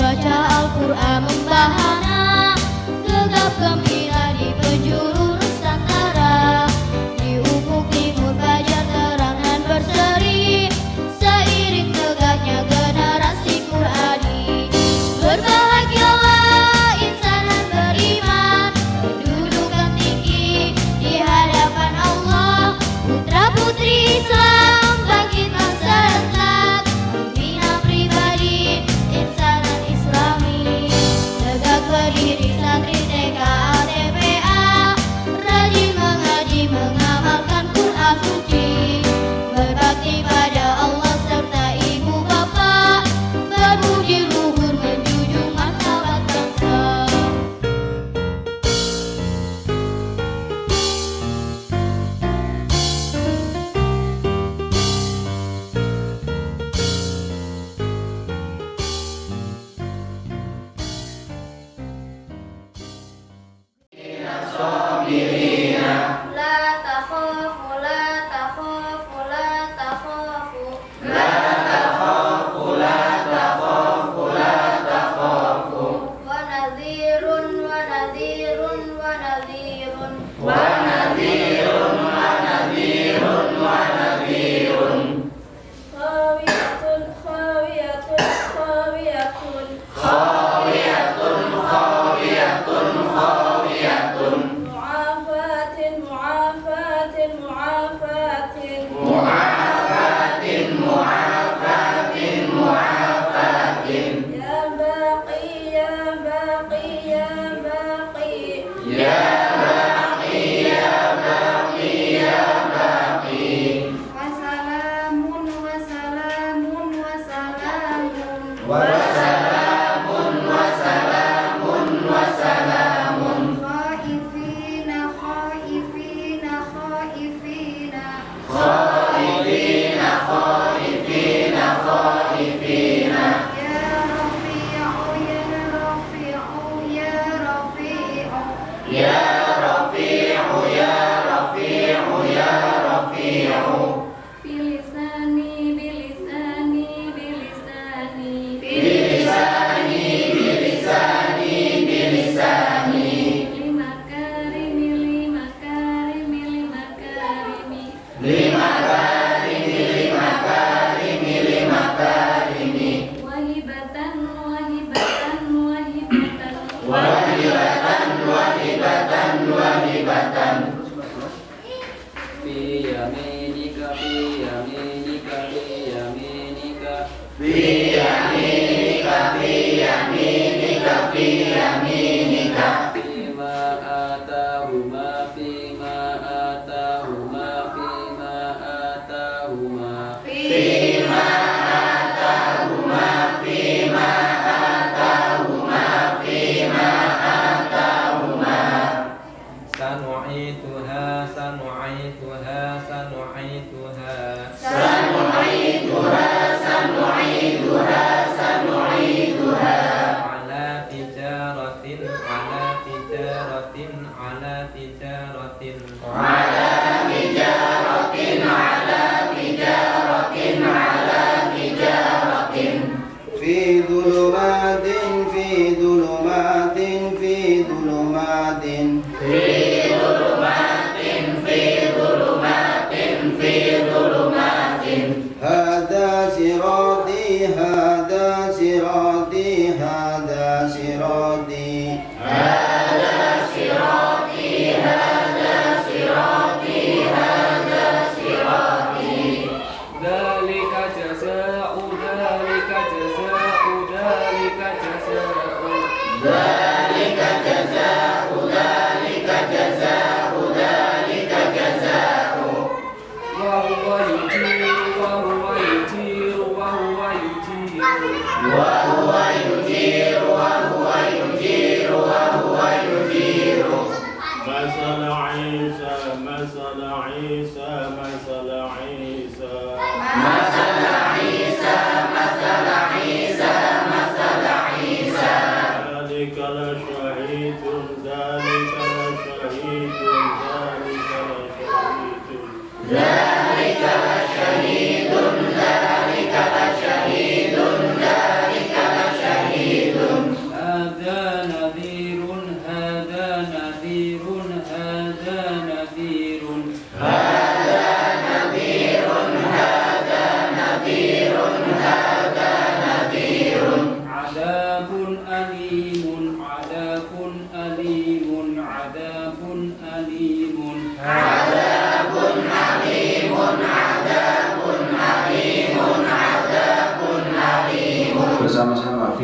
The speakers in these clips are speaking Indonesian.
membaca Al-Quran membahana, gegap gembira di penjuru Nusantara. Di ufuk timur fajar terang dan berseri, seiring tegaknya generasi Qurani. Berbahagialah insan dan beriman, kedudukan tinggi di hadapan Allah. Putra putri Islam bangkit serentak, membina pribadi insan dan Islami. Tegak berdiri santri TK TPA, rajin mengaji mengamalkan Quran suci. Berbakti pada Allah serta ibu bapa, berbudi luhur menjunjung martabat bangsa. La takhafu, la takhafu, la takhafu. La takhafu, la takhafu, la takhafu. Wa nadhirun, wa nadhirun, wa nadhirun. Wa nadhirun, wa nadhirun, wa nadhirun. Khawiyatun, khawiyatun, khawiyatun. Khawiyatun, khawiyatun, khawiyatun. Mu'afatin, mu'afatin, mu'afatin. Mu'afatin, mu'afatin, mu'afatin. Ya baqi, ya baqi, ya baqi. Ya baqi, ya baqi, ya baqi. Wassalamun, wassalamun, wassalamun. Wassalamun, wassalamun, wassalamun. Khaifina, khaifina, khaifina. Khaifina, khaifina, khaifina. Ya Rafi'u, ya Rafi'u, ya Rafi'u. Ya Rafi'u, ya Rafi'u, ya Rafi'u. Bilisani, bilisani, bilisani. Bilisani, bilisani, bilisani. Lima karimi, lima karimi, lima karimi. Lima karimi, lima karimi, lima karimi. Wahibatan, wahibatan, wahibatan. Wahibatan, wahibatan, wahibatan. Fi yaminika, fi yaminika, fi yaminika. Fi yaminika, fi yaminika, fi yaminika. Fima atahuma, fima atahuma, fima atahuma. Fima atahuma, fima atahuma, fima atahuma. Sanu'ituha, sanu'ituha, sanu'ituha. Sanu'ituha, sanu'ituha, sanu'ituha. Ala tijaratin, ala tijaratin, ala tijaratin. Ala tijaratin, ala tijaratin, ala tijaratin. Fi dhulumatin, fi dhulumatin, fi dhulumatin. Fi dhulumatin, fi dhulumatin, fi dhulumatin. Hada sirati, hada sirati, hada sirati. Hada sirati, hada sirati, hada sirati. Dzalika jazaa'u, dzalika jazaa'u, dzalika jazaa'u. Dzalika jazaa'u, dzalika jazaa'u, dzalika jazaa'u. Wa huwa yujiru, wa huwa yujiru, wa huwa yujiru. Wa huwa yujiru, wa huwa yujiru, wa huwa yujiru. Masala Isa, masala Isa, masala Isa. Masala Isa, masala Isa.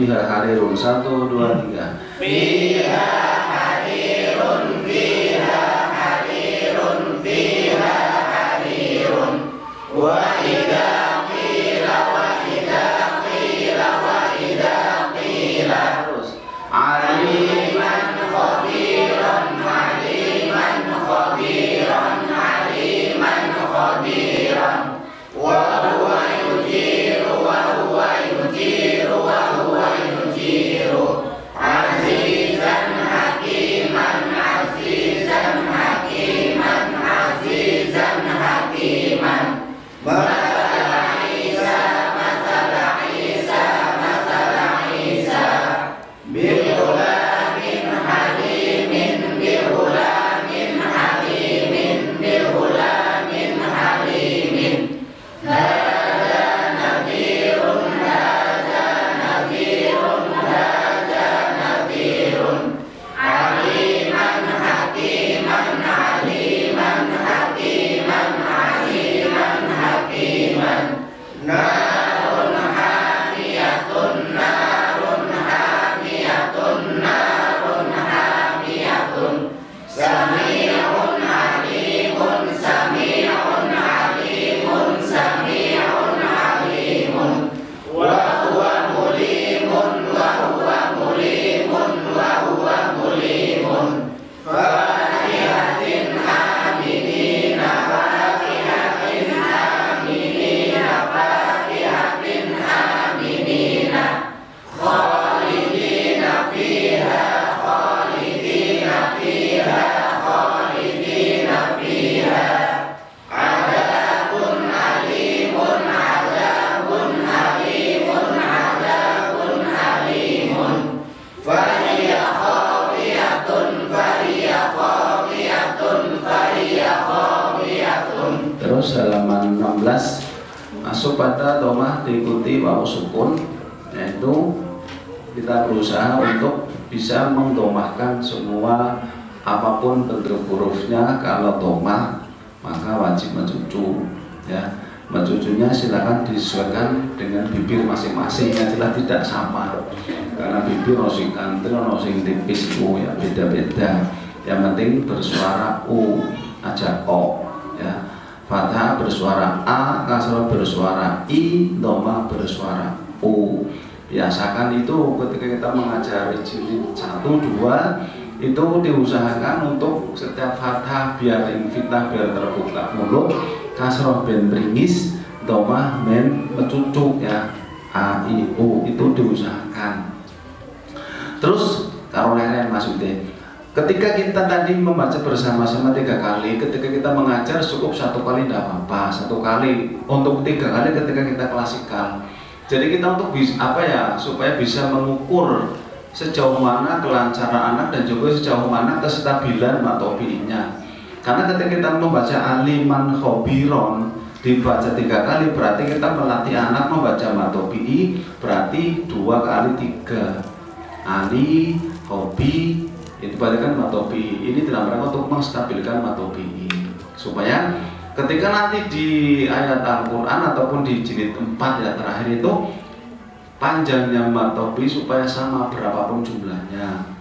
fiha harirun. 1, 2, 3. Fiha harirun, fiha harirun, fiha harirun. Wa idza qila, wa idza qila, wa idza qila. Terus Aliman khabiran, aliman khabiran, aliman khabiran. Wa huwa yujiru, wa huwa yujiru, wa huwa yujiru. Azizan hakiman, azizan hakiman, azizan hakiman. Masalah Isa, masalah Isa, masalah Isa. Bihulamin halimin, bihulamin halimin, bihulamin halimin. Hada nadhirun, hada nadhirun, hada nadhirun. Aliman hakiman, aliman hakiman, aliman hakiman. Narun hamiyatun, narun hamiyatun, narun hamiyatun. Sami'un alimun, sami'un alimun, sami'un alimun. Wa huwa mulimun, wa huwa mulimun, wa huwa mulimun. Fatihatin aminina, fatihatin aminina, fatihatin aminina. Khalidina fiha, khalidina fiha, khalidina fiha. Adabun alimun, adabun alimun, adabun alimun. Fahiya khawiyatun, fahiya khawiyatun, fahiya khawiyatun. Terus halaman 16 masuk pada domah diikuti wawu sukun, yaitu kita berusaha untuk bisa mengdomahkan semua apapun bentuk hurufnya. Kalau domah maka wajib mencucu, ya. Mencucunya silakan disesuaikan dengan bibir masing-masing, yang jelas tidak sama, karena bibir nosing kantil, nosing tipis itu ya beda-beda. Yang penting bersuara u aja o, ya. Fathah bersuara a, kasrah bersuara i, dhamma bersuara u. Biasakan itu ketika kita mengajari jilid 1, 2 itu diusahakan untuk setiap fathah biar infitah, biar terbuka mulut, kasrah ben ringis, dhamma men mencucuk, ya. A, I, U itu diusahakan. Terus kalau lain maksudnya ketika kita tadi membaca bersama-sama 3 kali, ketika kita mengajar cukup 1 kali tidak apa-apa, 1 kali. Untuk 3 kali ketika kita klasikal. Jadi kita untuk supaya bisa mengukur sejauh mana kelancaran anak dan juga sejauh mana kestabilan matobinya. Karena ketika kita membaca aliman khobiron dibaca 3 kali, berarti kita melatih anak membaca matobi, berarti 2 kali 3. Ali, hobi, itu berarti kan matobi. Ini dalam rangka untuk menstabilkan matobi, supaya ketika nanti di ayat Al-Quran ataupun di jilid 4 yang terakhir itu panjangnya matobi supaya sama berapapun jumlahnya.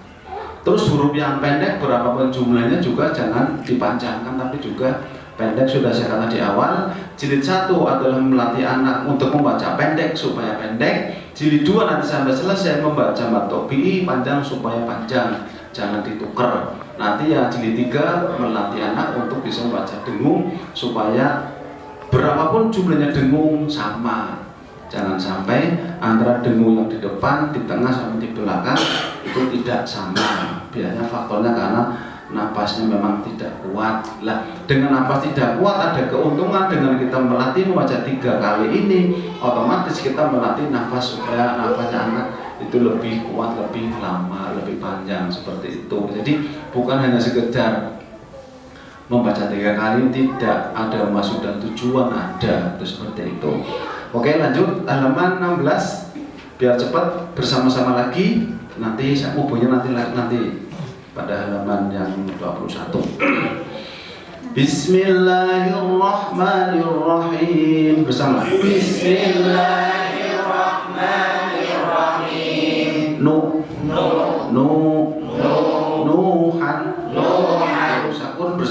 Terus huruf yang pendek berapapun jumlahnya juga jangan dipanjangkan, tapi juga pendek. Sudah saya katakan di awal, jilid 1 adalah melatih anak untuk membaca pendek supaya pendek. Jilid 2 nanti sampai selesai membaca matobi panjang supaya panjang, jangan ditukar. Nanti ya jilid 3 melatih anak untuk bisa membaca dengung supaya berapapun jumlahnya dengung sama. Jangan sampai antara dengung yang di depan, di tengah sama di belakang itu tidak sama. Biasanya faktornya karena napasnya memang tidak kuat. Lah, dengan napas tidak kuat ada keuntungan dengan kita melatih membaca 3 kali ini, otomatis kita melatih nafas supaya nafasnya anak itu lebih kuat, lebih lama, lebih panjang, seperti itu. Jadi bukan hanya sekedar membaca 3 kali, tidak, ada maksud dan tujuan, ada, itu seperti itu. Oke, lanjut halaman 16 biar cepat bersama-sama lagi. Nanti saya hubungnya nanti pada halaman yang 21. Bismillahirrahmanirrahim bersama. Bismillahirrahmanirrahim.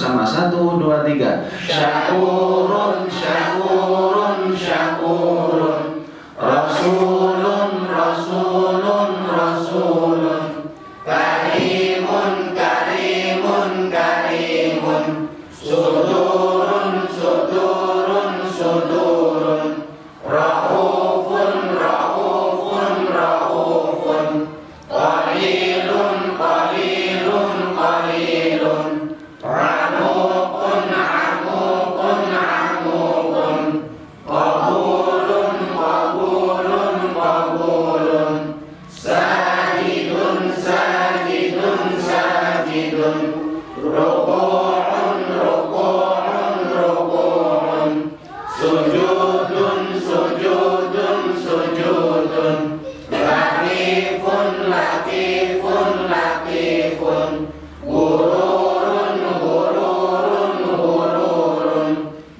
bersama 1, 2, 3. Syakurun, syakurun, syakurun. Rasulun, rasulun, rasulun. Karimun, karimun, karimun. Sudurun, sudurun, sudurun. Raufun, raufun, raufun. Qalilun, qalilun, qalilun. Amukun, amukun, amukun. Qabulun, qabulun, qabulun. Sajidun, sajidun, sajidun. Ruku'un, ruku'un, ruku'un. Sujudun, sujudun, sujudun. Latifun, latifun, latifun. Gururun, gururun, gururun.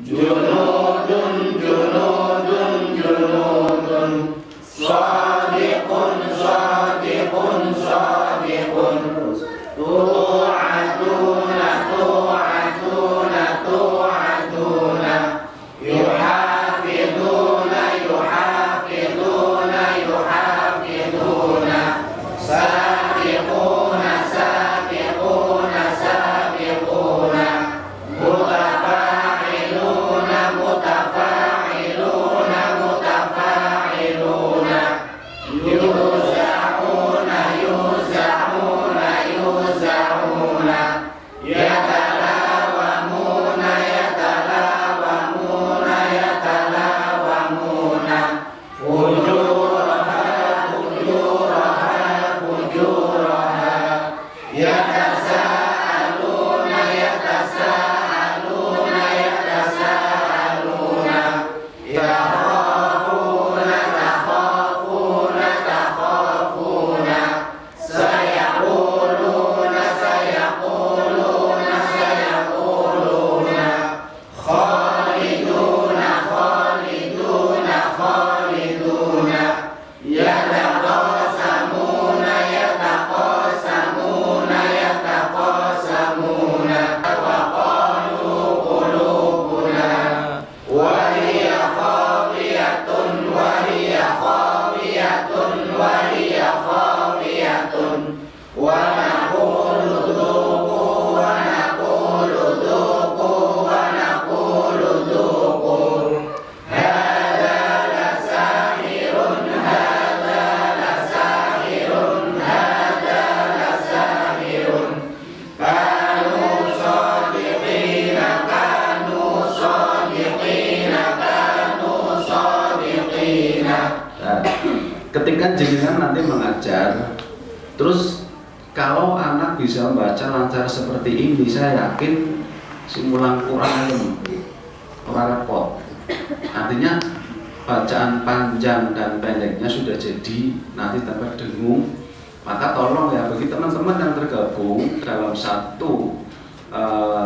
Junudun, junudun, junudun. Shadiqun, shadiqun, shadiqun. Tu'aduna, tu'aduna, tu'aduna. Yuhafiduna, yuhafiduna, yuhafiduna. Sabiquna, sabiquna, sabiquna. Mutafa'iluna, mutafa'iluna, mutafa'iluna. Yuza'una, yuza'una, yuza'una. Yatalawamuna, yatalawamuna, yatalawamuna. Fujuraha, fujuraha, fujuraha. Yatasa'aluna, yatasa'aluna, yatasa'aluna. Yakhafuna, takhafuna, takhafuna. Sayaquluna, sayaquluna, sayaquluna. Khaliduna, khaliduna, khaliduna. Yataqasamuna, yataqasamuna, yataqasamuna. Wa qalu qulubuna wa hiya khawiyatun, wa hiya khawiyatun, wa hiya khawiyatun. Wa naqulu dhuqu, wa naqulu dhuqu, wa naqulu dhuqu. Hadza lasahirun, hadza lasahirun, hadza lasahirun. Kanu shadiqina, kanu shadiqina, kanu shadiqina. Nah, ketika jenengan nanti mengajar, terus kalau anak bisa membaca lancar seperti ini, saya yakin simulan Quran orang repot. Artinya bacaan panjang dan pendeknya sudah jadi, nanti tanpa dengung. Maka tolong ya bagi teman-teman yang tergabung dalam satu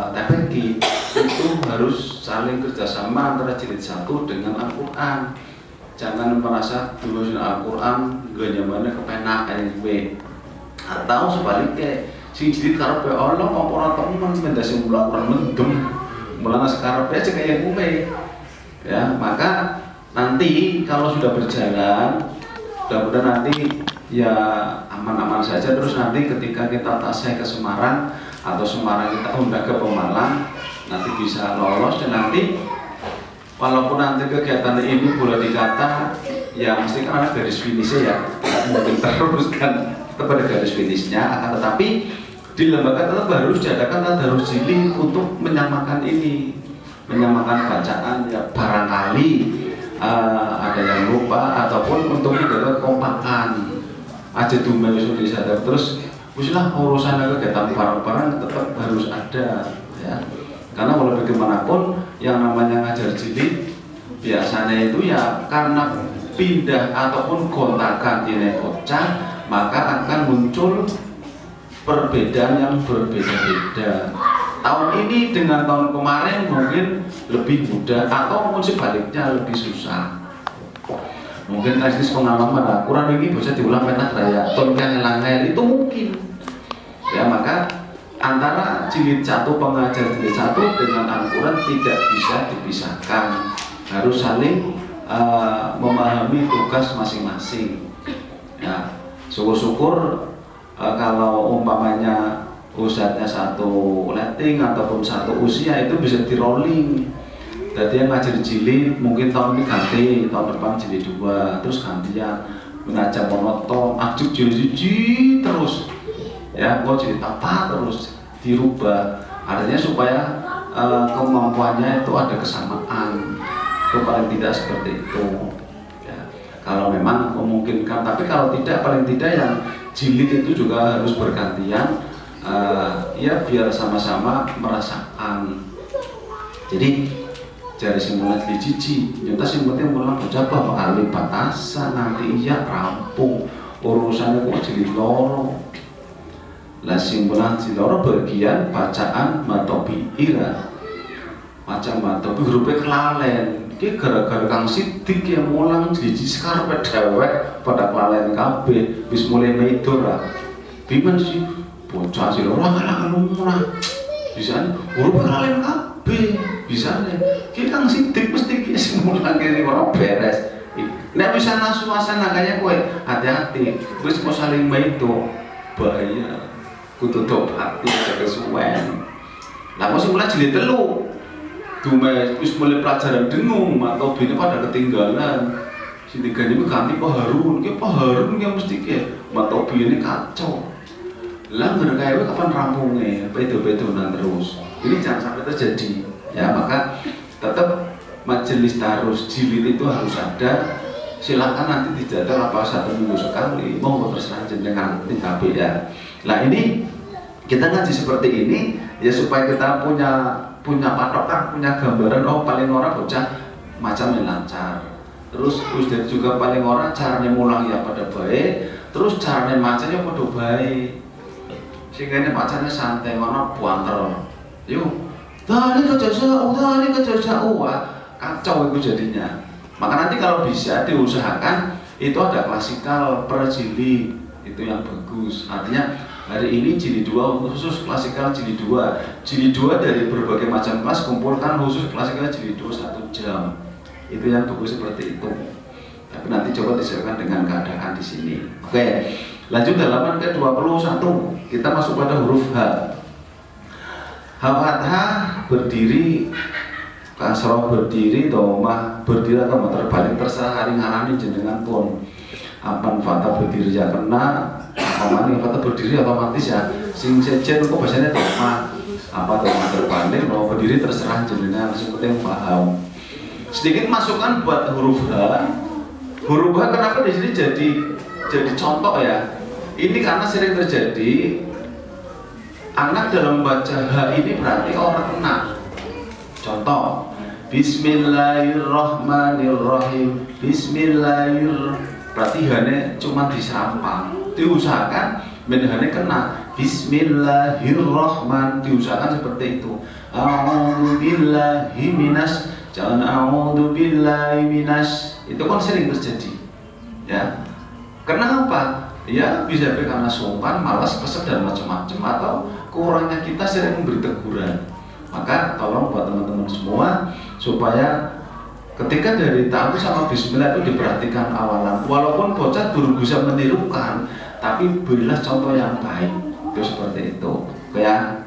TPG itu harus saling kerjasama antara jilid 1 dengan Al-Quran. Jangan merasa dulu Al-Quran gak nyamannya kepenak NW, atau sebaliknya si jilid karepe Allah apa ora temen mendasi mulang Quran mendem mulang sekarepe aja kayak gue ya. Maka nanti kalau sudah berjalan mudah-mudahan nanti ya aman-aman saja. Terus nanti ketika kita tasnya ke Semarang atau Semarang kita undang ke Pemalang, nanti bisa lolos. Dan nanti walaupun nanti kegiatan ini boleh dikata ya mesti kan ada garis finishnya ya, nggak mungkin terus kan, tetap ada garis finishnya. Akan tetapi di lembaga tetap harus diadakan tadarus jilid untuk menyamakan ini, menyamakan bacaan ya. Barangkali ada yang lupa ataupun untuk menjaga kekompakan aja dumel sudah sadar. Terus usulah urusan kegiatan barang-barang tetap harus ada ya, karena walau bagaimanapun yang namanya ngajar jilid biasanya itu ya karena pindah ataupun gontakan nilai bocah, maka akan muncul perbedaan yang berbeda-beda. Tahun ini dengan tahun kemarin mungkin lebih mudah atau mungkin sebaliknya lebih susah. Mungkin teknis pengalaman Quran ini bisa diulang petak raya, tonkan langgair itu mungkin. Ya maka antara jilid 1 pengajar jilid 1 dengan Al-Quran tidak bisa dipisahkan, harus saling memahami tugas masing-masing. Ya, syukur-syukur kalau umpamanya ustadznya satu letting ataupun satu usia itu bisa di rolling. Jadi yang ngajar jilid mungkin tahun ini ganti, tahun depan jilid 2, terus gantian mengajar monoton, ajuk jilid terus. Ya, kok jadi apa terus dirubah. Artinya supaya kemampuannya itu ada kesamaan. Itu paling tidak seperti itu. Ya, kalau memang memungkinkan, tapi kalau tidak, paling tidak yang jilid itu juga harus bergantian. Ya biar sama-sama merasakan. Jadi jari simulat jiji, nyata simulnya mulang bocah kali batasan nanti iya rampung urusannya kok jadi loro. Lah simpulan siloro bagian bacaan matobi ira, macam matobi hurufnya kelalen. Ki gara-gara Kang Sidik yang mulang jiji sekarang dewek pada kelalen kabeh, wis mulai meido ra. Bimen sih bocah siloro kalah lumrah. Bisa huruf kelalen kabeh, bisa nih. Ki Kang Sidik mesti ki mulang kene ora beres. Nek bisa suasana kaya kowe hati-hati, wis mau saling meido bahaya. Kudu hati jaga suwen. Lah kok mulai jilid 3. Dume wis mulai pelajaran dengung atau bini pada ketinggalan. Si tiga ini ganti Pak Harun, yang mesti ke Matobi ini kacau. Lah nggak kayak kapan rampungnya, bedo-bedonan terus. Ini jangan sampai terjadi. Ya maka tetap majelis taruh jilid itu harus ada. Silakan nanti dijadwal apa 1 minggu sekali, mau terserah jenengan di KB ya. Nah ini kita ngaji seperti ini ya supaya kita punya patokan, punya gambaran. Oh paling orang bocah macamnya lancar. Terus juga paling orang caranya mulang ya pada baik. Terus caranya macanya pada baik. Sehingga ini macanya santai, orang buanter. Yuk, tadi kejauh, kacau itu jadinya. Maka nanti kalau bisa diusahakan itu ada klasikal per jilid, itu yang bagus. Artinya hari ini jilid 2 khusus klasikal jilid 2. Jilid 2 dari berbagai macam kelas kumpulkan khusus klasikal jilid 2 1 jam. Itu yang bagus seperti itu. Tapi nanti coba disesuaikan dengan keadaan di sini. Oke. Lanjut halaman ke-21. Kita masuk pada huruf H. H fathah berdiri, kasroh berdiri, domah berdiri atau terbalik terserah hari ngarani jenengan pun. Apan fathah berdiri ya kena, aman fathah berdiri otomatis ya. Sing sejen kok bahasanya domah. Apa domah terbalik, mau berdiri terserah jenengan, langsung penting paham. Sedikit masukan buat huruf H. Huruf H kenapa di sini jadi contoh ya? Ini karena sering terjadi anak dalam baca H ini berarti orang kena. Contoh, Bismillahirrahmanirrahim. Berarti hanya cuma diserampang. Diusahakan menhane kena. Bismillahirrahman. Diusahakan seperti itu. A'udzubillahi minas. Jangan a'udzubillahi minas. Itu kan sering terjadi. Ya. Kenapa? Ya bisa karena sungkan, malas, kesel dan macam-macam, atau kurangnya kita sering memberi teguran. Maka tolong buat teman-teman semua supaya ketika dari ta'awudz sama bismillah itu diperhatikan awalan. Walaupun bocah belum bisa menirukan, tapi berilah contoh yang baik. Itu seperti itu. Ya.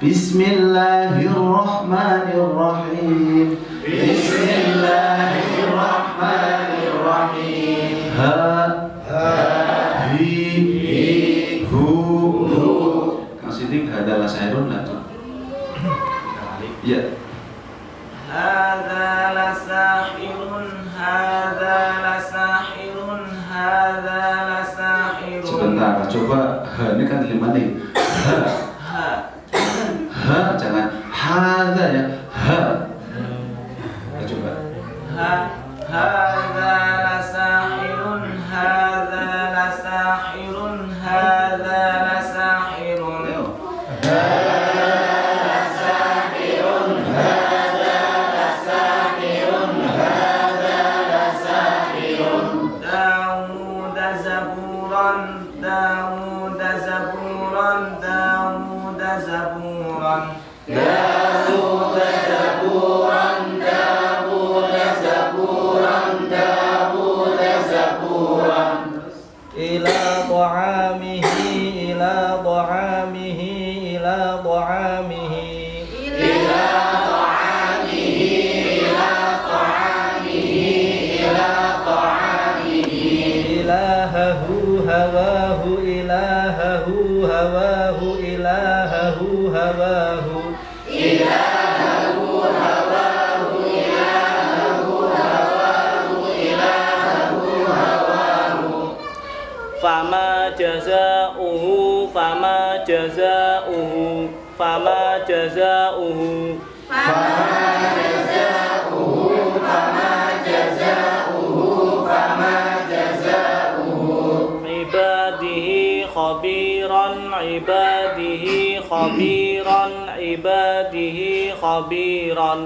Bismillahirrahmanirrahim. Bismillahirrahmanirrahim. Hi hu. Kang Sidik adalah sairun lah. Ya. Hadza lasahirun, hadza lasahirun, hadza lasahirun. Sebentar, coba ini kan 5 nih. Jangan hadza ya. Coba. Hadza lasahirun, hadza lasahirun, hadza lasahirun. Dawud zaburan, jazauhu fama jazauhu fama jazauhu ibadihi khabiran ibadihi khabiran ibadihi khabiran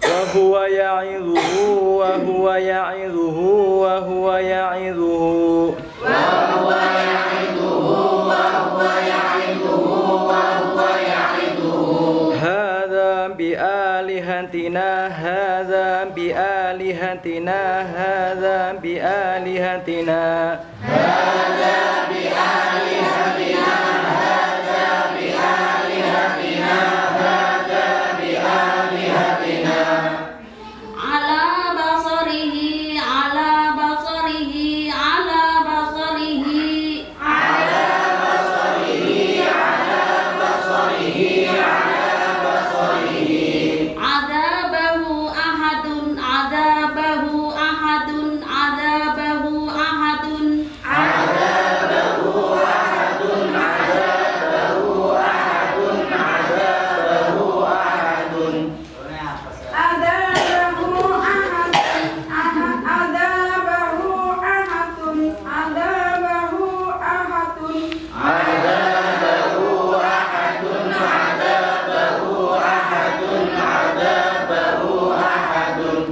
wa huwa ya'idhuhu wa huwa ya'idhuhu wa huwa ya'idhuhu hadza bi alihatina hadza bi alihatina hadza bi alihatina ala basarihi ala basarihi ala basarihi adabahu ahadun adabahu ahadun adabahu ahadun Adabahu ahadun adabahu ahadun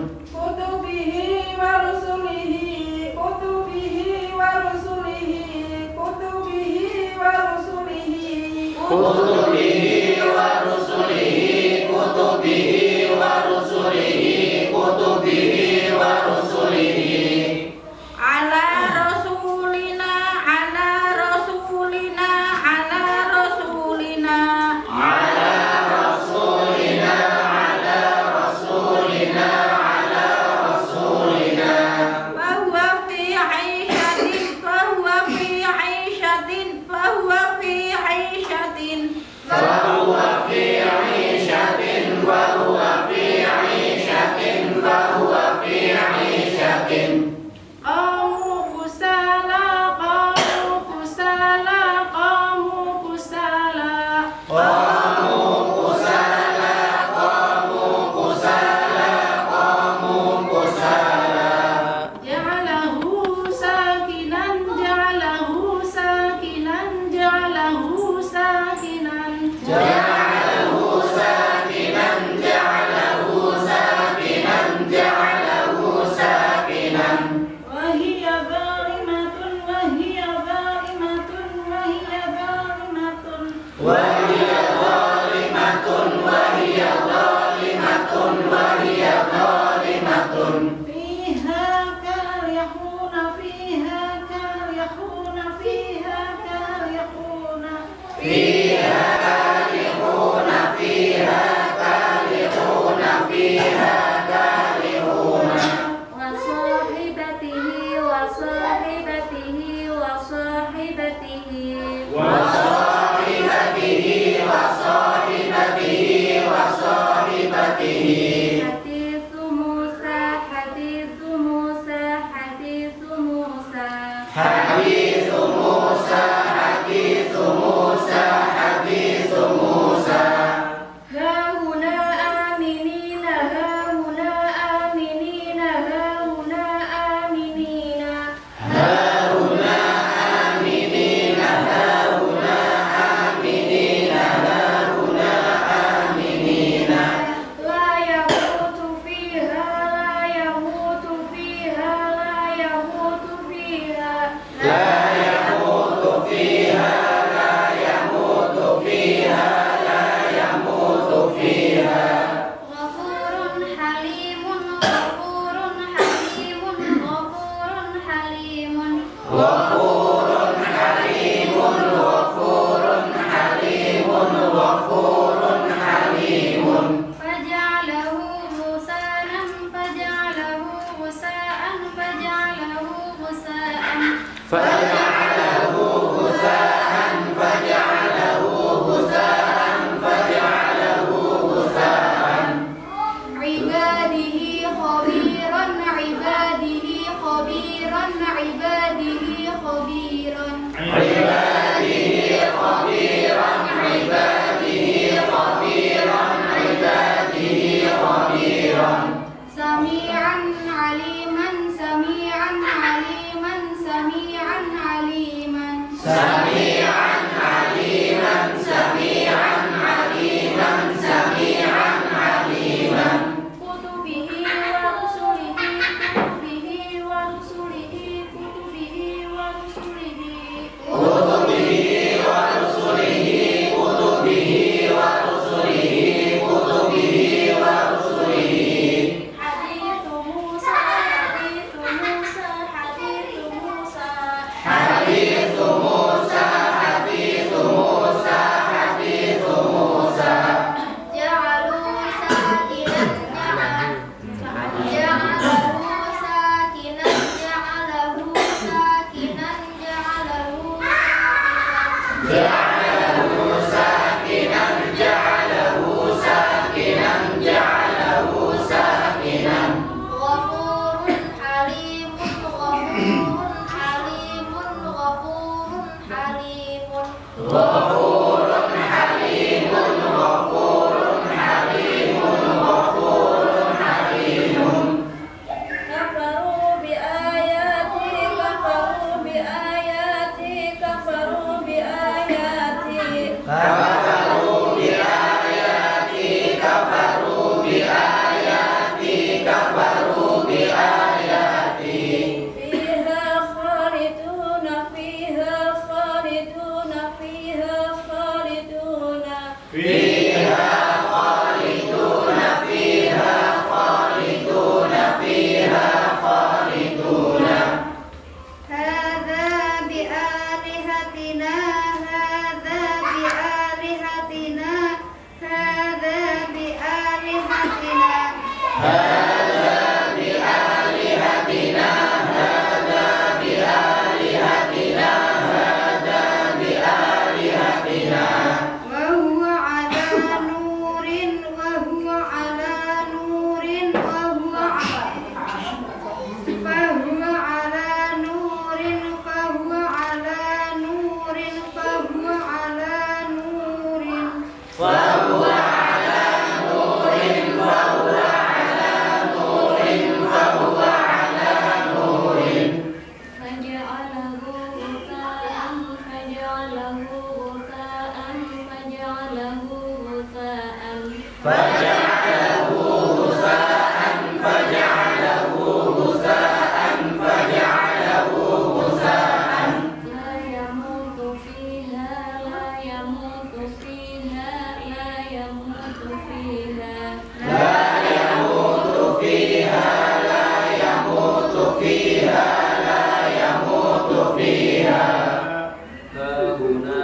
kutubihi wa rusulihi kutubihi wa rusulihi kutubihi wa rusulihi ala rasulina ala rasulina ala rasulina fahuwa fi 'aishatin fahuwa fi 'aishatin fahuwa fi 'aishatin qamu kusala qamu kusala qamu kusala ja'alahu sakinan ja'alahu sakinan ja'alahu sakinan وهي ظالمة وهي ظالمة وهي ظالمة فيها كارهون فيها كارهون فيها كارهون وصاحبته وصاحبته وصاحبته حديث موسى حديث موسى حديث موسى kafaru bi ayati kafaru bi ayati kafaru bi ayati فيها خالدون فيها خالدون فيها خالدون fiha khalidun fiha khalidun fiha khalidun هذا بآلهتنا هذا بآلهتنا هذا بآلهتنا هذا بآلهتنا هذا بآلهتنا هذا بآلهتنا وهو على نور وهو على نور وهو فهو على نور فهو على نور فهو على نور فهو على نور فهو على نور فهو على نور فجعله غثاء فجعله غثاء فجعله غثاء فجعله غثاء فجعله غثاء فجعله غثاء لا يموت فيها لا يموت فيها لا يموت فيها لا يموت فيها لا يموت فيها لا يموت فيها هاهنا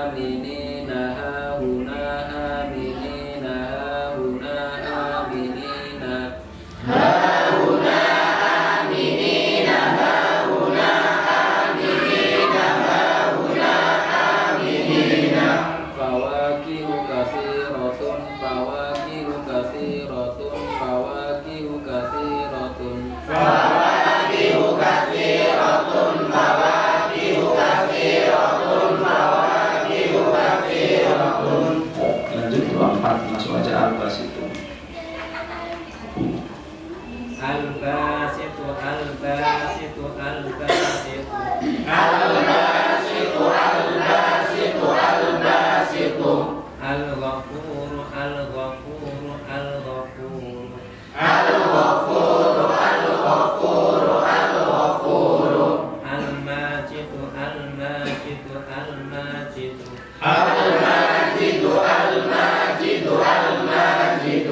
آمنين هاهنا آمنين هاهنا آمنين هاهنا آمنين هاهنا آمنين هاهنا آمنين فواكه كثيرة فواكه كثيرة فواكه كثيرة فواكه كثيرة فواكه كثيرة فواكه كثيرة Lanjut 24 masuk aja Al-Bas itu. Al-basitu al-basitu al-basitu الباسط الباسط الباسط Al-ghafuru al-ghafuru al-ghafuru الغفور الغفور الغفور Al-majidu al-majidu al-majidu الماجد الماجد الماجد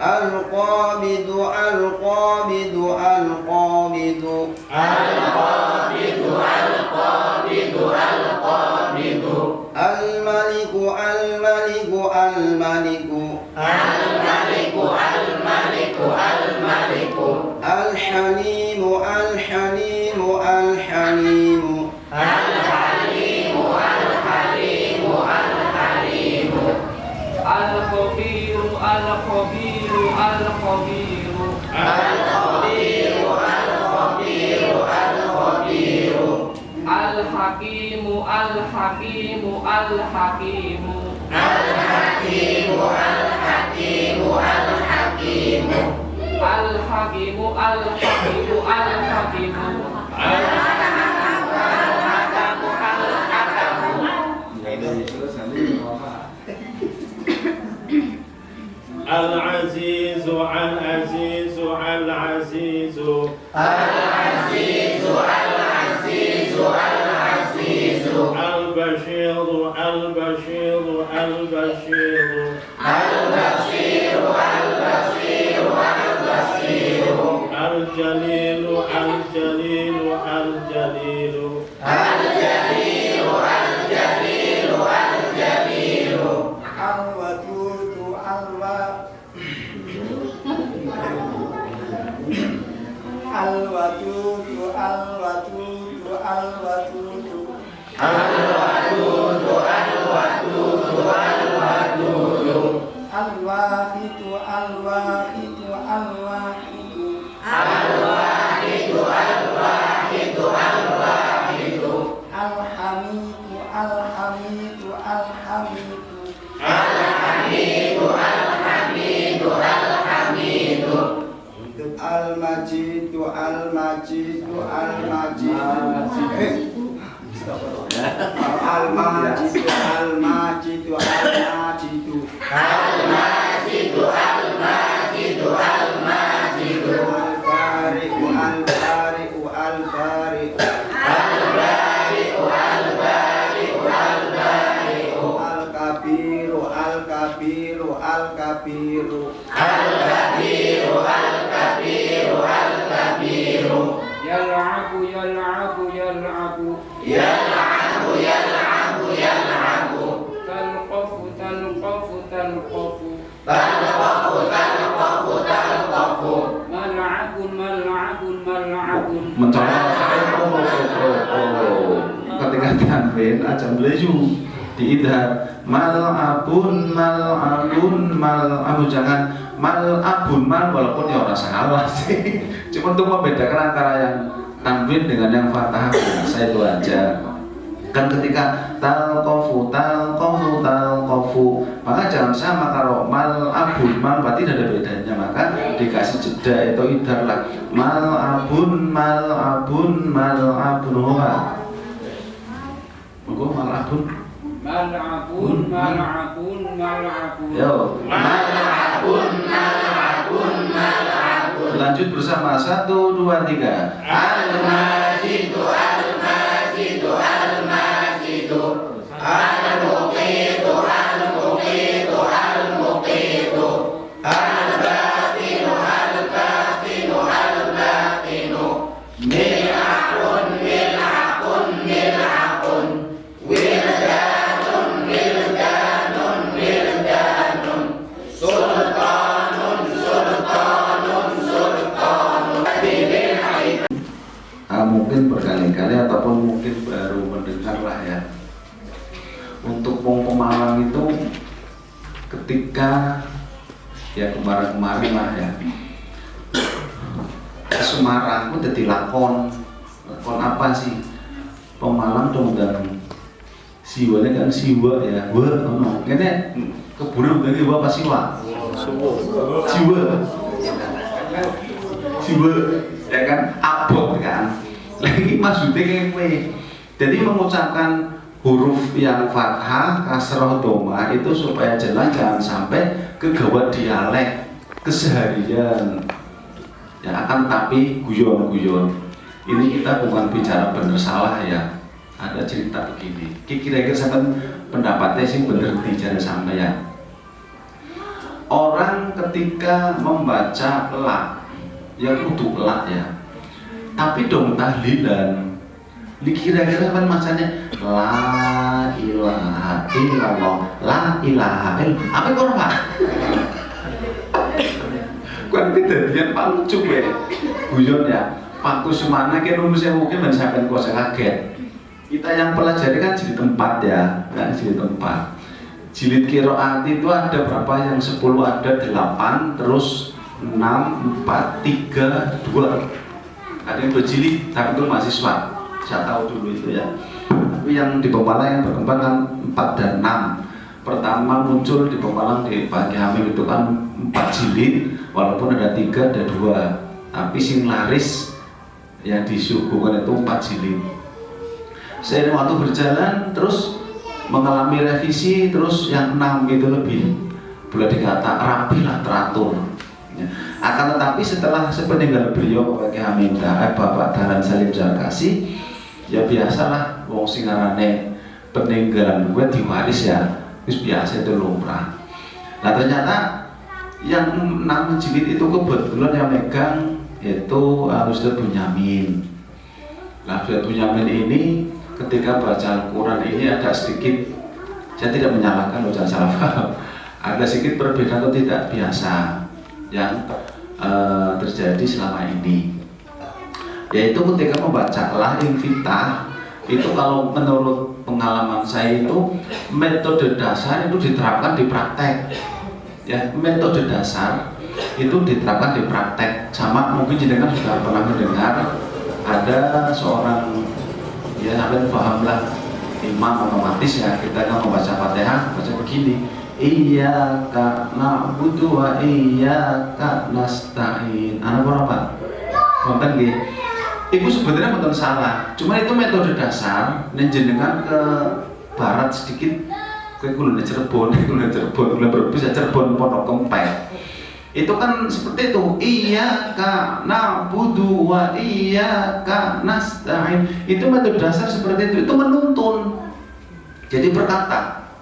القابض القابض القابض القابض القابض القابض الملك الملك الملك الملك الملك الملك الحليم الحليم الحليم الحليم الحليم الحليم Al-khabiru al-khabiru al-khabiru الخبير الخبير الخبير Al-hakimu al-hakimu al-hakimu الحكيم الحكيم الحكيم Al-hakimu al-hakimu al-hakimu العزيز العزيز العزيز العزيز العزيز العزيز البشير البشير البشير البصير البصير البصير الجليل الجليل الجليل الجليل الجليل الجليل الودود الودود الودود الودود الودود الودود الودود الواحد الواحد الواحد الواحد الواحد الواحد الحميد الحميد الحميد الحميد الحميد الحميد المجيد المجيد المجيد المجيد المجيد al-kabiru al-kabiru al-kabiru al-kabiru yal'abu yal'abu yal'abu yal'abu yal'abu yal'abu talqafu talqafu talqafu talqafu talqafu talqafu mal'abun mal'abun mal'abun mencolok ketika tanwin aja melaju diidhar mal'abun mal'abun mal'abun, jangan mal'abun mal, walaupun ya orang salah sih, cuma untuk membedakan antara yang tanwin dengan yang fathah saya itu aja. Kan ketika talqafu talqafu talqafu, maka jangan sama kalau mal'abun mal, berarti tidak ada bedanya, maka dikasih jeda itu idhar lah, mal'abun mal'abun mal'abun. Monggo mal'abun mal'abun mal'abun mal'abun yo mal'abun mal'abun mal'abun. lanjut bersama 1, 2, 3. Al-majidu al-majidu al-majidu al-muqitu al-muqitu al-muqitu al-batinu al-batinu al-batinu mil'akun mil'akun mil'akun wildanun wildanun wildanun sultanun sultanun sultanun bil haid. Mungkin berkali-kali ataupun mungkin baru mendengar lah ya. Untuk wong Pemalang itu ketika ya kemarin-kemarin lah ya, Semarang itu jadi lakon apa sih? Pemalang dong dan siwanya kan siwa ya, wah, kene keburu lagi apa siwa? Siwa, ya kan, abot kan. Lagi maksudnya kayak jadi mengucapkan huruf yang fathah, kasroh, doma itu supaya jelas, jangan sampai kegawat dialek keseharian. Ya akan tapi guyon-guyon. Ini kita bukan bicara benar salah ya. Ada cerita begini. Kira-kira sampai pendapatnya sih bener bicara sampai ya. Orang ketika membaca la, yang kudu la ya. Tapi dong tahlilan. Kira-kira kan macamnya la ilaha illallah, la ilaha illallah. Apa kau Pak? Kan kejadian paling lucu ya. Guyon ya. Pak Kusumana kan rumusnya mungkin sampai kuasa kaget. Kita yang pelajari kan jilid 4 ya, kan jilid 4. Jilid qiraat itu ada berapa? Yang 10 ada 8, terus 6, 4, 3, 2. Ada yang berjilid, tapi itu mahasiswa. Saya tahu dulu itu ya. Tapi yang di Pemalang yang berkembang kan 4 dan 6. Pertama muncul di Pemalang di Pagi Hamil itu kan 4 jilid, walaupun ada 3, ada 2. Tapi sing laris yang disuguhkan itu 4 jilid. Seiring waktu berjalan terus mengalami revisi, terus yang 6 itu lebih boleh dikata rapi lah, teratur ya. Akan tetapi setelah sepeninggal beliau Bapak Hamida, Bapak Dahlan Salim Zarkasi, ya biasalah wong sing ngarane peninggalan gue diwaris ya, wis biasa itu lumrah. Nah ternyata yang 6 jilid itu kebetulan yang megang itu Ustaz Bunyamin. Nah Ustaz Bunyamin ini ketika baca Al-Quran ini ada sedikit, saya tidak menyalahkan, jangan salah paham, ada sedikit perbedaan atau tidak biasa yang terjadi selama ini, yaitu ketika membaca la infitah itu kalau menurut pengalaman saya itu metode dasar itu diterapkan di praktek ya, metode dasar itu diterapkan di praktek. Sama mungkin jenengan sudah pernah mendengar ada seorang ya sampai pahamlah imam otomatis ya, kita kan membaca Fatihah baca begini, iyyaka na'budu wa iyyaka nasta'in. Ana apa? Wonten nggih. Iku sebenarnya mboten salah, cuma itu metode dasar nenjenengan ke barat sedikit, kowe kulo Cirebon, kulo Brebes ya, Cirebon Pondok Kempek. Itu kan seperti itu, iyyaka na'budu wa iyyaka nasta'in. Itu metode dasar seperti itu menuntun. Jadi berkata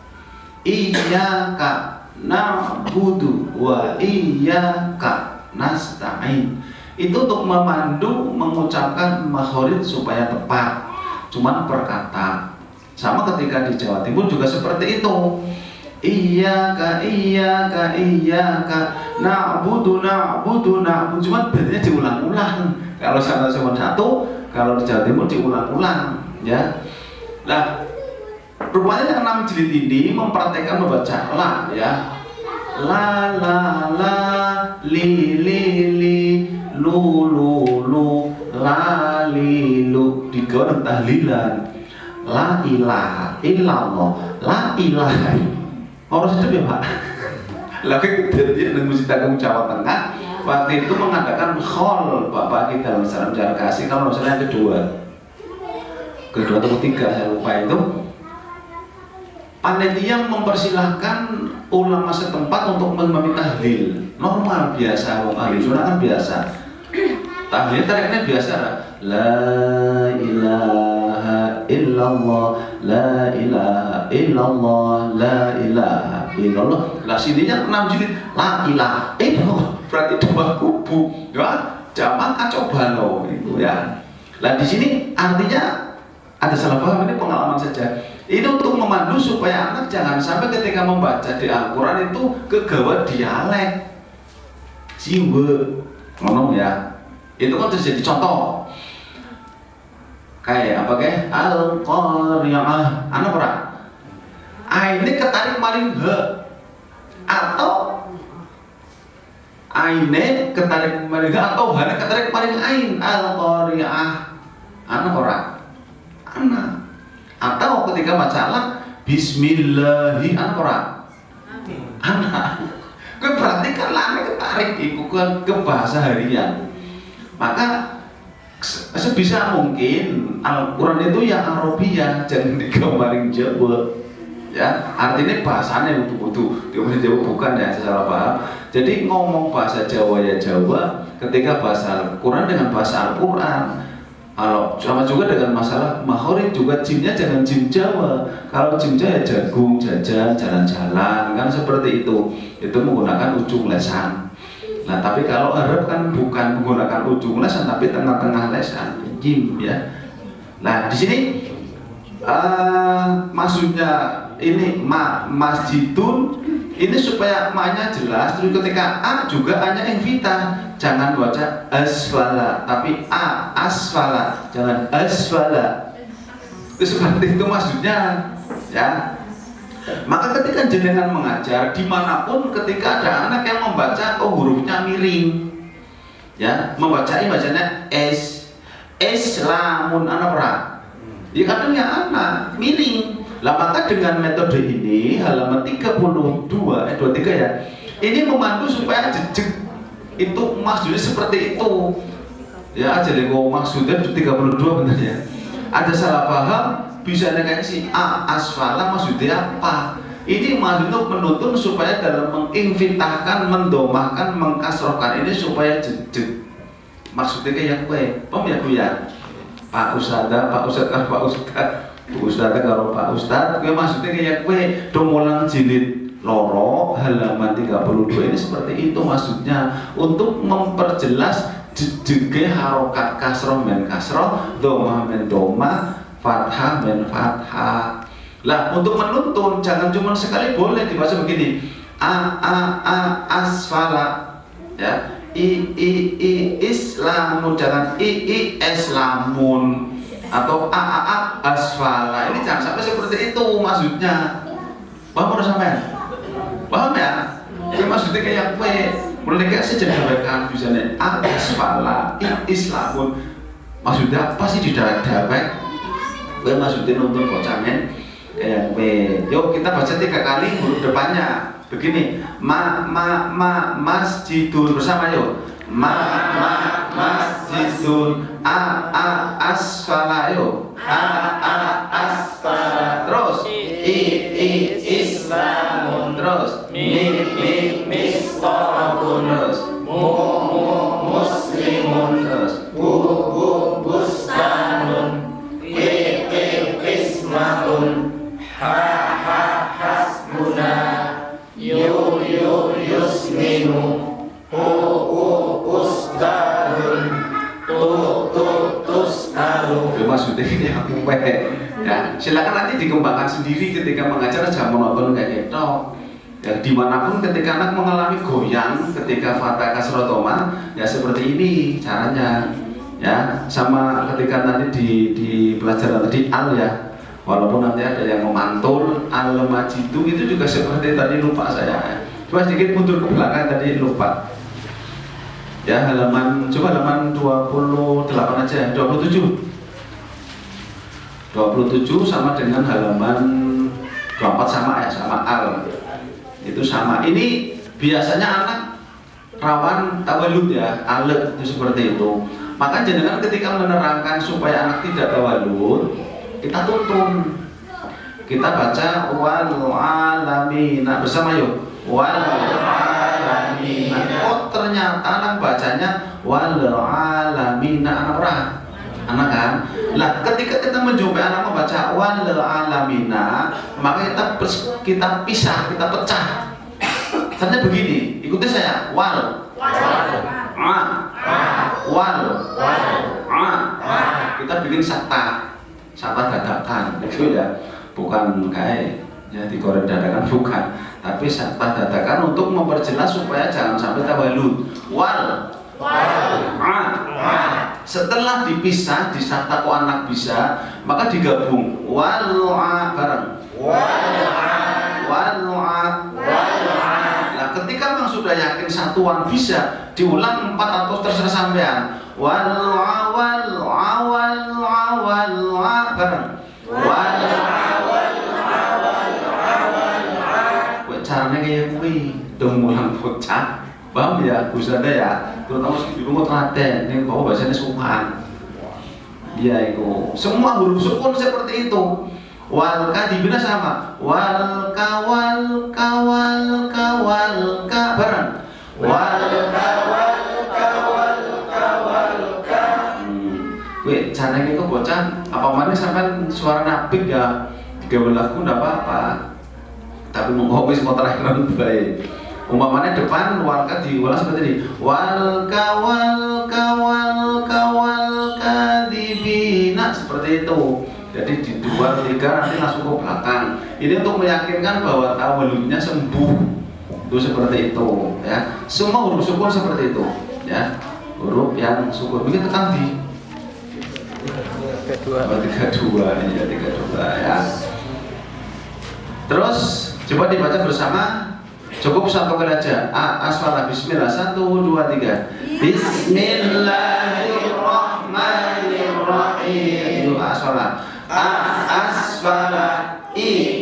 iyyaka na'budu wa iyyaka nasta'in. Itu untuk memandu mengucapkan makhraj supaya tepat. Cuman per kata. Sama ketika di Jawa Timur juga seperti itu. Iyyaka iyyaka iyyaka na'budu na'budu na'budu. Cuman bedanya diulang-ulang. Kalau sana cuma satu, kalau di Jawa Timur diulang-ulang, ya. Nah, rupanya yang 6 jilid ini mempraktekkan membaca la, ya. La la la li li li lu lu lu la li lu digawe tahlilan. La ilaha illallah, la ilaha. Orang sedep ya Pak. Lagi kejadian dengan Masjid Agung Jawa Tengah waktu itu mengadakan khol Bapak kita dalam salam jarak kasih, kalau misalnya yang kedua atau ketiga saya lupa itu, panitia mempersilahkan ulama setempat untuk meminta tahlil normal biasa, ahli sunnah kan biasa. Tahlil tariknya biasa, la ilaha illallah, la ilaha illallah, la ilaha illallah. Lah sininya 6 jilid, la ilaha illallah, berarti 2 kubu, ya. Jamak kacau balau itu ya. Lah di sini artinya ada salah paham, ini pengalaman saja. Ini untuk memandu supaya anak jangan sampai ketika membaca di Al-Quran itu kegawa dialek siwe ngomong ya. Itu kan terjadi contoh kayak apa kayak Al-Qari'ah anak ora ini ketarik maring he atau aine ketarik maring he atau hane ketarik maring ain. Al-Qari'ah anak ora anak. Atau ketika baca bismillahi anak. Gue berarti kan lane ketarik iku ke bahasa harian. Maka sebisa mungkin Al-Quran itu yang Arabiyah, jangan digambarin Jawa. Ya, artinya bahasanya utuh-utuh. Dia Jawa bukan ya, secara paham. Jadi ngomong bahasa Jawa ya Jawa, ketika bahasa Al-Quran dengan bahasa Al-Quran. Kalau sama juga dengan masalah makhraj juga jimnya jangan jim Jawa. Kalau jim Jawa ya jagung, jajan, jalan-jalan, kan seperti itu. Itu menggunakan ujung lesan. Nah, tapi kalau Arab kan bukan menggunakan ujung lesan, tapi tengah-tengah lesan, jim ya. Nah, di sini maksudnya ini masjidun ini supaya ma-nya jelas. Terus ketika a juga a-nya invita, jangan baca asfala, tapi a asfala, jangan asfala. Itu seperti itu maksudnya, ya. Maka ketika jenengan mengajar dimanapun, ketika ada anak yang membaca hurufnya miring, ya, bacanya lamun anak ora, ya kadang ya anak miring. Lah maka dengan metode ini halaman 23 ya, ini memandu supaya jejeg itu maksudnya seperti itu, ya. Jadi kok maksudnya 32 benar ya. Ada salah paham. Bisa dengan si a asfala maksudnya apa? Ini maksudnya menuntun supaya dalam menginvitahkan, mendomahkan, mengkasrohkan ini supaya jejeg. Maksudnya kayak kue, paham ya Bu ya? Pak Ustadz karo Pak Ustadz karo Pak Ustadz, kue maksudnya kayak kue. Domulang jilid loro halaman 32 ini seperti itu maksudnya, untuk memperjelas jejege harokat kasroh men kasroh, domah men domah, fathah men fathah. Lah untuk menuntun jangan cuma sekali, boleh dibaca begini, a asfala, ya, i islamun, jangan i islamun, atau a asfala. Ini jangan sampai seperti itu maksudnya. Paham udah sampai? Paham ya? Ini maksudnya kayak kue, mereka sejajarkan misalnya a asfala, i islamun. Maksudnya apa sih di daerah-daerah? Gue maksudnya nonton bocahnya kayak gue. Yuk kita baca 3 kali huruf depannya begini, masjidun, bersama yuk. Masjidun, a asfala yuk. A asfala. Terus islamun. Terus mistorabun. Terus muslimun. Terus bustanun. Ismaun hasbuna maksudnya ini aku ya silakan nanti dikembangkan sendiri ketika mengajar, jangan monoton kayak gitu. Ya, dimanapun ketika anak mengalami goyang ketika fatha kasroh dhamma ya seperti ini caranya ya, sama ketika nanti di pelajaran tadi al ya, walaupun nanti ada yang memantul al majidu itu juga seperti tadi, lupa saya coba sedikit mundur ke belakang tadi, lupa ya, halaman coba halaman 28 aja, 27 sama dengan halaman 24 sama ya, sama al itu sama. Ini biasanya anak rawan tawalud ya, alet itu seperti itu. Maka jenengan ketika menerangkan supaya anak tidak tawalud, kita tuntun, kita baca wal alamina bersama yuk, wal alamina. Oh ternyata anak bacanya wal alamina, anak orang anak kan. Lah ketika kita menjumpai anak membaca wal alamina, maka kita pisah, kita pecah. Caranya begini, ikuti saya, wal kita bikin sakta dadakan itu ya, bukan kayak ya digoreng dadakan, bukan, tapi sakta dadakan untuk memperjelas supaya jangan sampai tawalud. Setelah dipisah, disakta kok anak bisa, maka digabung bareng Nah ketika memang sudah yakin satuan bisa, diulang 4 atau terserah sampean bareng caranya kayak kuwi mulang bocah, paham ya Gusada ya, terutama di rumah telaten ini bawa bahasanya suman dia itu semua huruf sukun seperti itu. Wal kadibina sama wal ka bareng weh caranya itu bocah apa mana sampai suara napik ya gawe lagu ndak apa-apa, tapi mau wis mau terakhiran baik. Umpamanya depan walka diulas seperti ini, walka kadibina seperti itu. Jadi di 2, 3 nanti langsung ke belakang. Ini untuk meyakinkan bahwa tawaludnya sembuh. Itu seperti itu ya. Semua huruf sukun seperti itu ya. Huruf yang sukun begitu tekan di 32 ya, 32 ya. Terus coba dibaca bersama. Cukup satu kali aja. Asfala bismillah 1, 2, 3. Bismillahirrahmanirrahim. Itu asfala. Asfala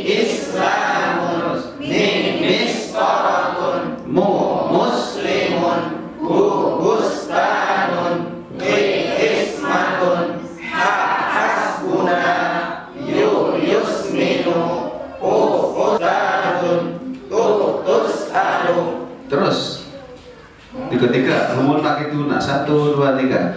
islamun mistorakun muslimun bustanun ismatun hasbuna yusminu ustadun terus di ketiga humul makiduna 1, 2, 3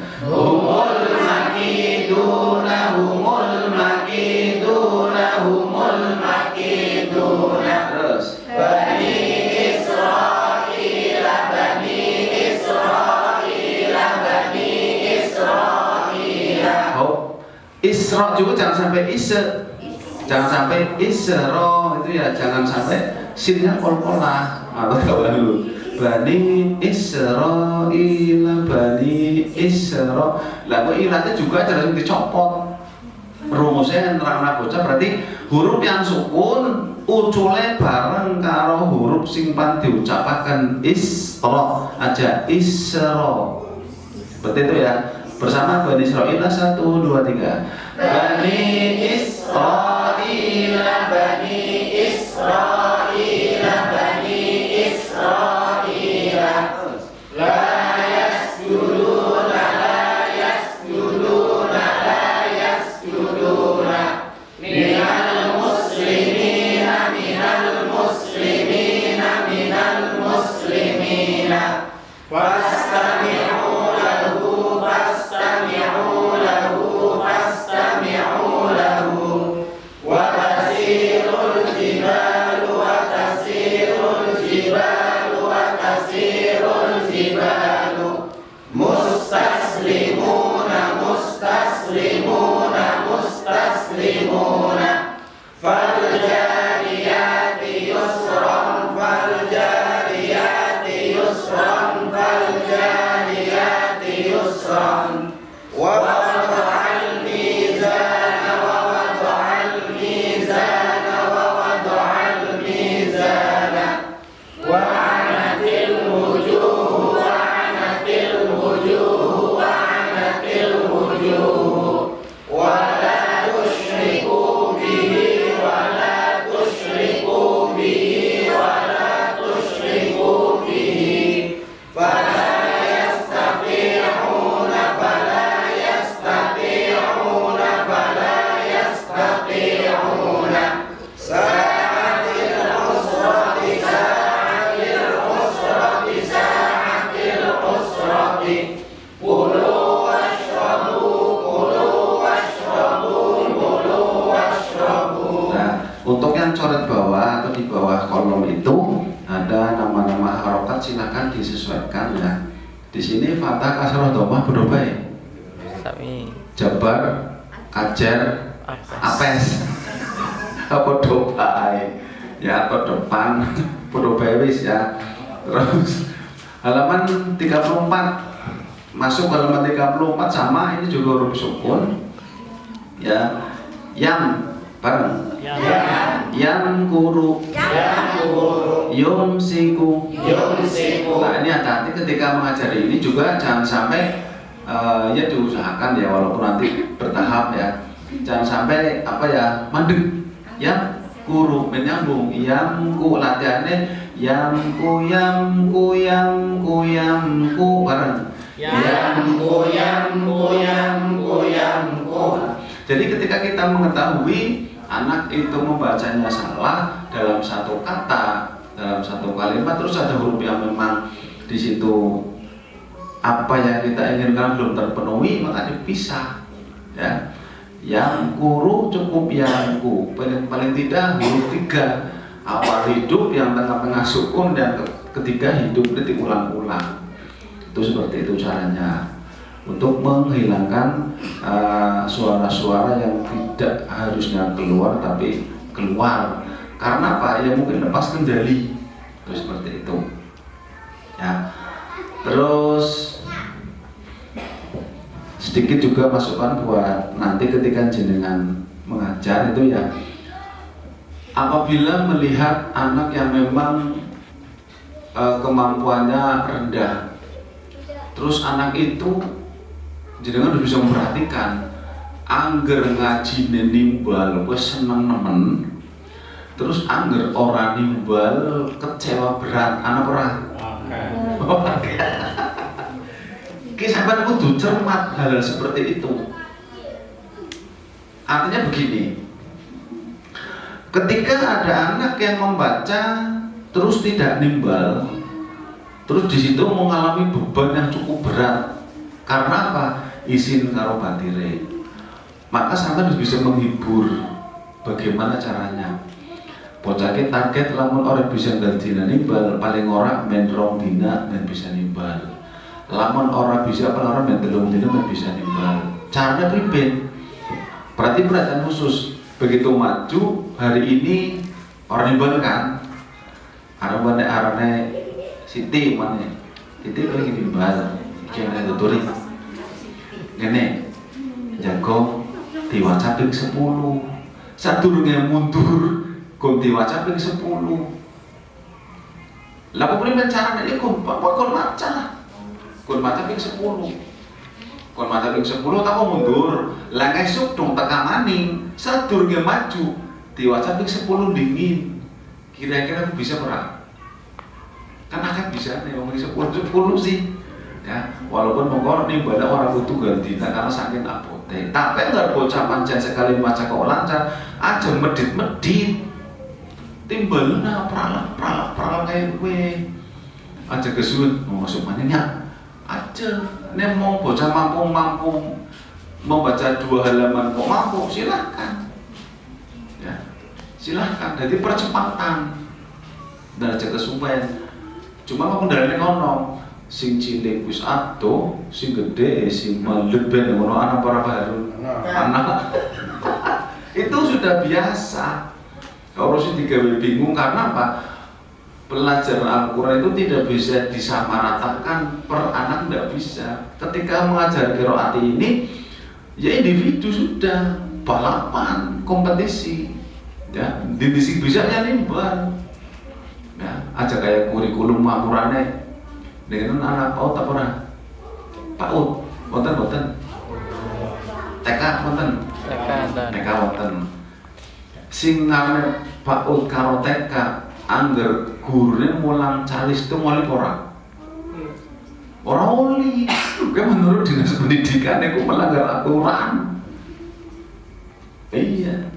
humul makiduna terus bani Israila Isra juga jangan sampai jangan sampai Isra itu ya, jangan sampai sinnya kol-kolah atau dulu Bani Isra lalu ilatnya juga harus dicopot. Rumusnya nerangna bocah berarti huruf yang sukun ucule bareng karo huruf sing pan diucapaken Isra aja, Isra seperti itu ya. Bersama Bani Israil 1, 2, 3 Bani Israil la yasjuduna minal muslimina fastami'u lahu wa basirul jibalu bawah kolom itu ada nama-nama harokat, silakan disesuaikan ya. Di sini fathah, kasroh, dhammah berubah ya. Jabar, kajer, apes, apa dobai ya, atau depan, berubah wis ya. Terus halaman 34, masuk halaman 34 sama, ini juga huruf sukun ya. Yang bareng yang guru yumsiku. Nah ini hati-hati ketika mengajari ini juga jangan sampai ya diusahakan ya, walaupun nanti bertahap ya, jangan sampai apa ya mandek. Yang guru menyambung, yang ku latihannya yang ku bareng yang ku. Jadi ketika kita mengetahui anak itu membacanya salah dalam satu kata, dalam satu kalimat, terus ada huruf yang memang di situ apa yang kita inginkan belum terpenuhi, maka dipisah ya. Yang guru cukup yang ku, paling tidak huruf 3, awal hidup, yang tengah-tengah sukun, dan ketiga hidup itu diulang-ulang. Itu seperti itu caranya untuk menghilangkan suara-suara yang tidak harusnya keluar tapi keluar. Karena apa? Ya mungkin lepas kendali. Itu seperti itu. Ya. Terus sedikit juga masukan buat nanti ketika jenengan mengajar itu ya, apabila melihat anak yang memang kemampuannya rendah, terus anak itu jenengan harus bisa memperhatikan, angger ngaji nimbal wes seneng nemen, terus angger ora nimbal kecewa berat, anak ora. Oke. Ki sampean kudu cermat hal seperti itu. Artinya begini, ketika ada anak yang membaca terus tidak nimbal, terus di situ mengalami beban yang cukup berat, karena apa? Isin karo batire. Maka sampean harus bisa menghibur. Bagaimana caranya? Bocah target lamun orang bisa gantina nimbal, paling ora men rong dina dan bisa nimbal. Lamun orang bisa orang men telung dina men bisa nimbal. Caranya priben. Berarti perhatian khusus. Begitu maju hari ini orang nimbal kan? Arane Siti mana? Siti lagi nimbal. Jangan tuturi. Ngene. Jago diwaca ping 10. Sadurunge mundur kon diwaca ping 10. Lah kepriben carane iku? Kon maca. Kon maca ping 10. Kon maca ping 10 tak mundur. Lah esuk dong tekan maning. Sadurunge maju diwaca ping 10 dingin. Kira-kira aku bisa ora? Kan akan bisa nih ngomongin 10 sih. Ya, walaupun mengkor nih banyak orang butuh ganti karena saking apote. Tapi enggak bocah pancen sekali maca kok lancar, aja medit-medit. Timbelna pralat kayak gue. Aja kesuwen mau masuk manehnya. Aja nek mau bocah mampu membaca 2 halaman kok mampu, silahkan. Ya. Silahkan, jadi percepatan. Dan aja kesuwen. Cuma mau kendalane ngono. Sing cilik wis ado, sing gede, sing meleben ngono anak para baru. Anak itu sudah biasa. Kalau sih digawe bingung karena apa? Pelajaran Al-Quran itu tidak bisa disamaratakan per anak, tidak bisa. Ketika mengajar qiraat ini, ya individu sudah balapan, kompetisi. Ya, divisi bisanya nimbal. Ya, aja kayak kurikulum mamurane. Dengan anak PAUD apa ora? PAUD, wonten. TK wonten. TK wonten. Sing ngarane PAUD karo TK angger gurune mulang calis itu ngoli ora? Ora oli. Kan menurut Dinas Pendidikan itu melanggar aturan. Iya.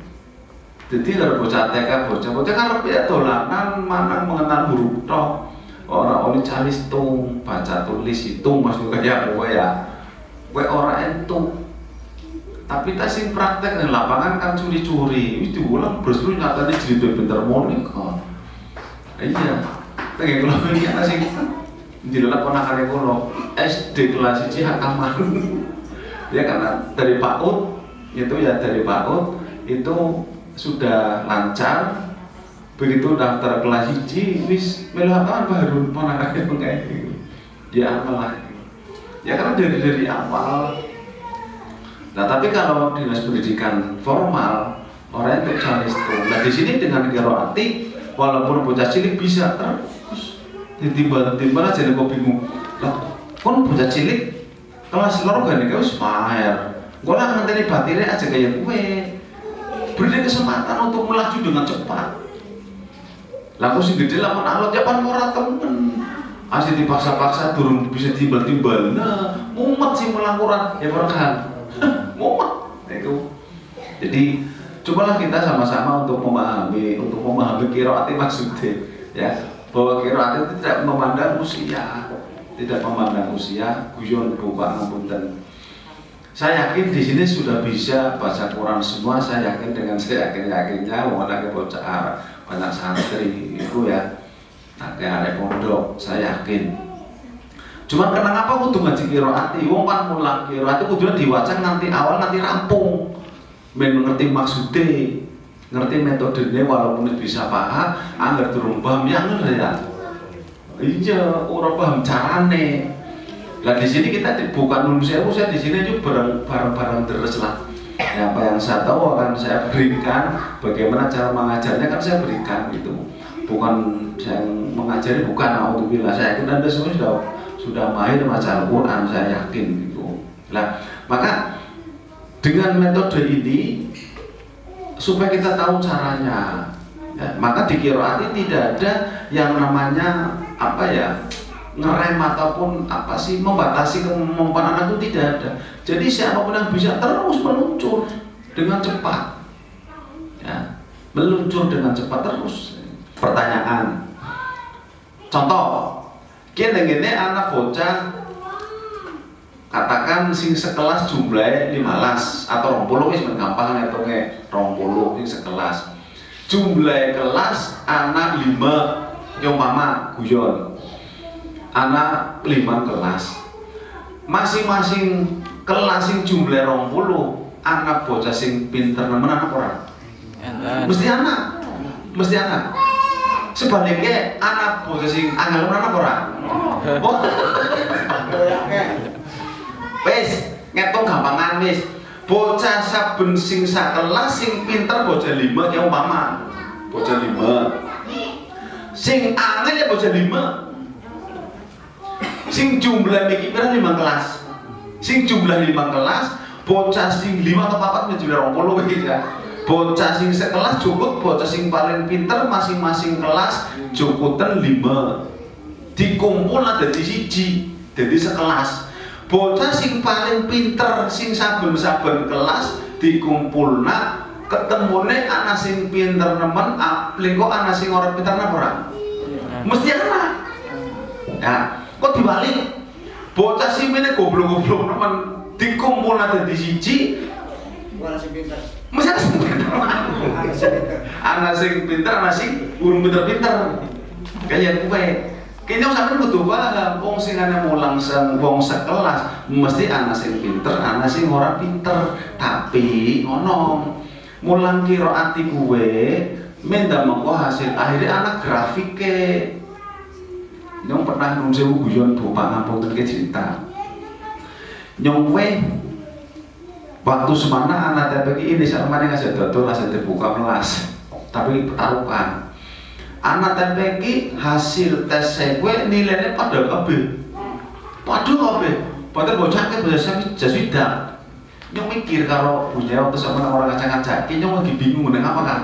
Jadi kalau bocah TK bocah karep ya dolanan manang mengenal huruf tok. Orang oli calis tung, baca tulis itu maksudnya kayak gue ya, gue orang itu. Tapi tak praktek di lapangan kan curi-curi, itu diulang terus nyatanya jadi pinter monik kan. Iya. Pengen kula iki ana sing dilelep ponakane kula SD kelas 1 hakaman. Ya karena dari PAUD itu ya dari PAUD itu sudah lancar. Begitu daftar kelas 1 wis melu hakaman baru ponakane kayak gitu. Ya apalah. Ya karena dari awal. Nah tapi kalau dinas pendidikan formal orang itu calistung. Nah di sini dengan qiraati walaupun bocah cilik bisa terus tiba-tiba aja kok bingung. Lah kon bocah cilik kelas loro gak nek wis mahir. Gua lah ngenteni batine aja kayak gue. Beri kesempatan untuk melaju dengan cepat. Lah aku sing gede lamun alot ya pan ora temen. Asih dipaksa-paksa turun bisa timbal-timbal. Nah, mumet sih melangkuran ya ora kan. Mumet itu. Jadi cobalah kita sama-sama untuk memahami qiraat maksudnya ya. Bahwa qiraat itu tidak memandang usia, guyon buka ngapunten. Saya yakin di sini sudah bisa baca Quran semua. Saya yakin dengan saya yakinnya wong bocah banyak santri itu ya. Nah, kayak pondok, saya yakin. Cuman kenapa kudu ngaji qiraat? Wong kan mulang qiraat itu kudu diwaca nanti awal nanti rampung. Men ngerti maksudnya, ngerti metodenya walaupun bisa paham, anggar durung paham ya ngerti ya. Iya, ora paham carane. Lah di sini kita bukan nulis saya di sini juga bareng-bareng terus lah. Ya, apa yang saya tahu akan saya berikan, bagaimana cara mengajarnya kan saya berikan gitu. Bukan saya mengajari, bukan alhamdulillah. Saya yakin Anda semua sudah mahir membaca Al-Quran, saya yakin gitu. Nah, maka dengan metode ini supaya kita tahu caranya. Ya, maka di qiraat tidak ada yang namanya apa ya ngerem ataupun apa sih membatasi kemampuan anak itu tidak ada. Jadi siapapun yang bisa terus meluncur dengan cepat, ya, meluncur dengan cepat terus. Pertanyaan, contoh, gini anak bocah katakan sing sekelas jumlahnya 15 atau 20 wis gampang ngitungnya 20 sing sekelas. Jumlah kelas anak 5 umpama guyon. Anak 5 kelas. Masing-masing kelas sing jumlah 20 anak bocah sing pinter nemen anak ora? Mesti anak. Mesti anak. Sebaliknya anak bocah sing angel anak ora? Oh. Wis, ngitung gampangan wis. Bocah saben sing sakelas sing pinter bocah 5 ya umpama. Bocah 5. Sing angel ya bocah 5. Sing jumlah iki pira 5 kelas. Sing jumlah 5 kelas, bocah sing 5 atau 4 jumlah 20 iki ya. Bocah sing sekelas cukup, bocah sing paling pinter masing-masing kelas cukupen 5. Dikumpul dadi siji, dadi sekelas. Bocah sing paling pinter sing saben-saben kelas dikumpulna ketemune anak sing pinter nemen lingko anak sing ora pinter napa ora? Mesti anak. Ya, kok dibalik? Bocah sing mene goblok-goblok nemen dikumpulna dadi siji ora sing pinter. Mesti anak sing pinter. Anak sing pinter, anak sing urung pinter-pinter. Kayak kowe kayaknya sampai butuh paham, wong sing ana mulang wong sekelas mesti anak sing pinter, anak sing ora pinter. Tapi ngono, mulang qiraati kuwe menda mengko hasil akhirnya anak grafike. Nyong pernah nun sewu guyon bapak ngampung ke cerita. Nyong we waktu semana anak TPK ini samane ngasih dodol ngasih terbuka melas. Tapi pertaruhan. Anak TPK hasil tes gue nilainya pada kabeh. Padha kabeh. Padahal bocah ke bocah jaswida. Nyong mikir karo punya waktu sama orang ngacak-ngacak, nyong lagi bingung nang apa kan.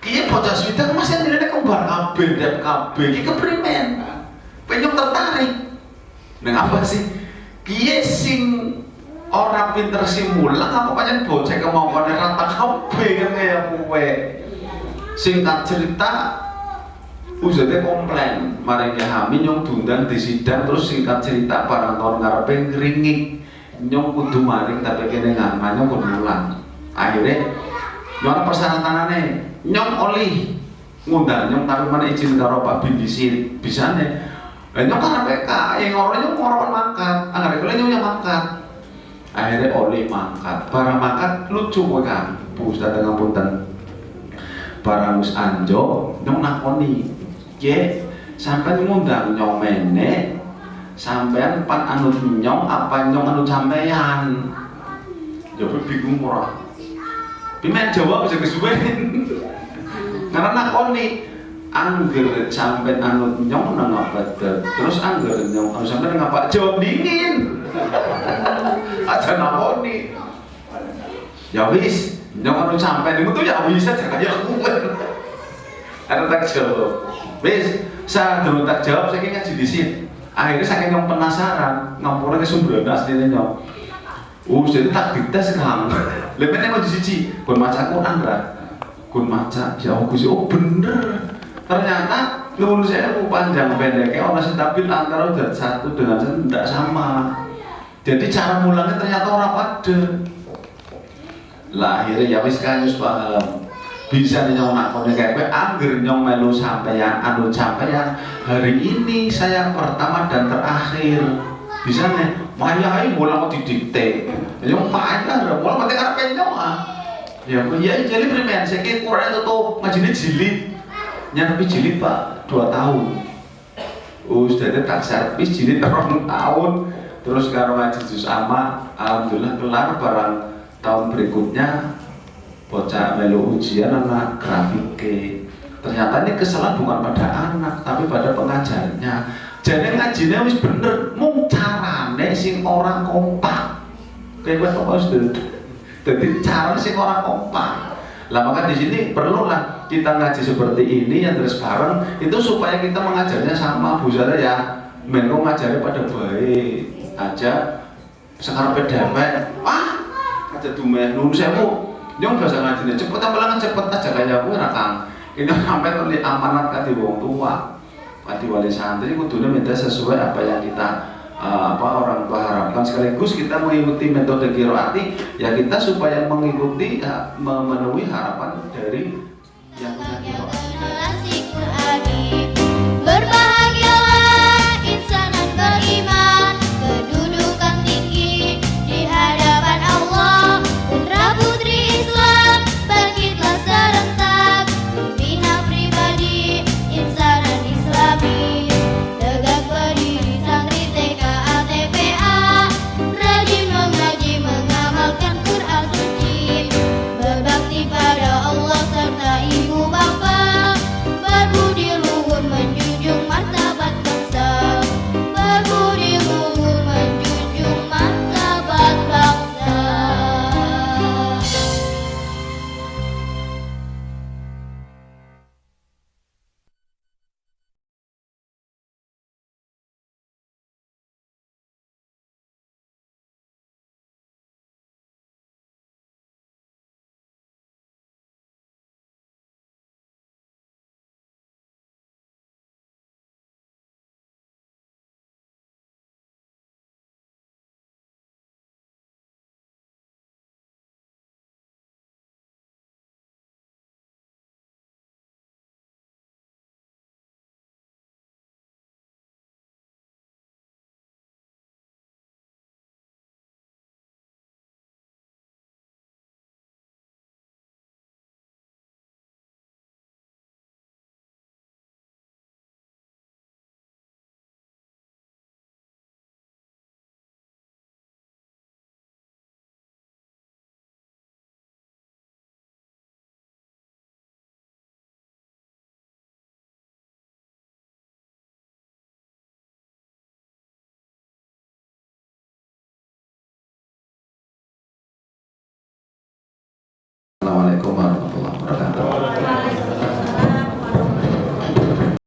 Kiye bocah swida masih nilainya kembar kabeh, dep kabeh iki keprimen. Penyok tertarik. Nang apa sih? Kiye sing ora pinter sing mulang apa pancen bocah kemampuane rata kabeh kan kaya kowe. Singkat cerita Ustadz komplain, mari Hami nyong diundang di sidang terus singkat cerita barang tahun ngarepe ngringik nyong kudu maring tapi kene ngaman nyong kudu mulang. Akhirnya nyong persyaratanane nyong oli ngundang nyong tapi mana izin karo Pak Bin dhisik bisane. Lah nyong kan PK yang orang ngorowan mangkat, anggar kula nyong yang mangkat. Akhirnya oleh mangkat, barang mangkat lucu kowe kan. Bu Ustaz ngapunten. Barang wis anjo nyong nakoni. Ye, sampai ngundang nyong meneh sampean pan anut nyong apa nyong anut sampean. Ya bingung ora. Pimen jawab bisa kesuwen. Karena nakoni angger sampean anut nyong nang apa terus angger nyong anu sampean ngapa jawab dingin. Aja nakoni. Ya wis, nyong anut sampean itu ya bisa jaga ya kuwen. Ada tak jawab. Wis, saya dulu tak jawab saya ngaji di sini. Akhirnya saya nyong penasaran, ngampurnya ke sumber aslinya nyong. Jadi tak dites sekarang. Lebih mau di sini, kun maca Quran lah. Kun maca, ya Gusti, oh bener. Ternyata lulus saya panjang pendeknya orang stabil antara udah satu dengan satu tidak sama. Jadi cara mulangnya ternyata orang pada. Lah akhirnya ya wis kan wis paham. Bisa nyong nakone kayak angger nyong melu sampeyan anu sampeyan hari ini saya pertama dan terakhir. Bisa nih, mayai mulang didikte. Nyong pacar, mulang mati karep nyong ah. Ya iya jadi primen saiki Quran tutup ngajine jilid. Nyampe jilid Pak 2 tahun. Ustaz tak servis jilid 2 tahun. Terus karo ngaji juz amma, alhamdulillah kelar barang tahun berikutnya bocah melu ujian anak grafik. Ternyata ini kesalahan bukan pada anak tapi pada pengajarnya. Jadi ngajinya wis bener, mung carane sing orang kompak. Kayak apa Ustaz? Jadi cara sing orang kompak. Lah maka di sini perlulah kita ngaji seperti ini yang terus bareng itu supaya kita mengajarnya sama Bu Zara ya. Menko ngajarnya pada baik aja. Sekarang pedamai, aja dumeh nun sewu. Nyong bahasa ngajinya cepet ambelan cepet aja kayak aku rakang. Ini sampai oleh amanat kati wong tua. Kati wali santri kudune minta sesuai apa yang kita orang tua harapkan, sekaligus kita mengikuti metode qiraati ya kita supaya mengikuti memenuhi harapan dari yang punya qiraat.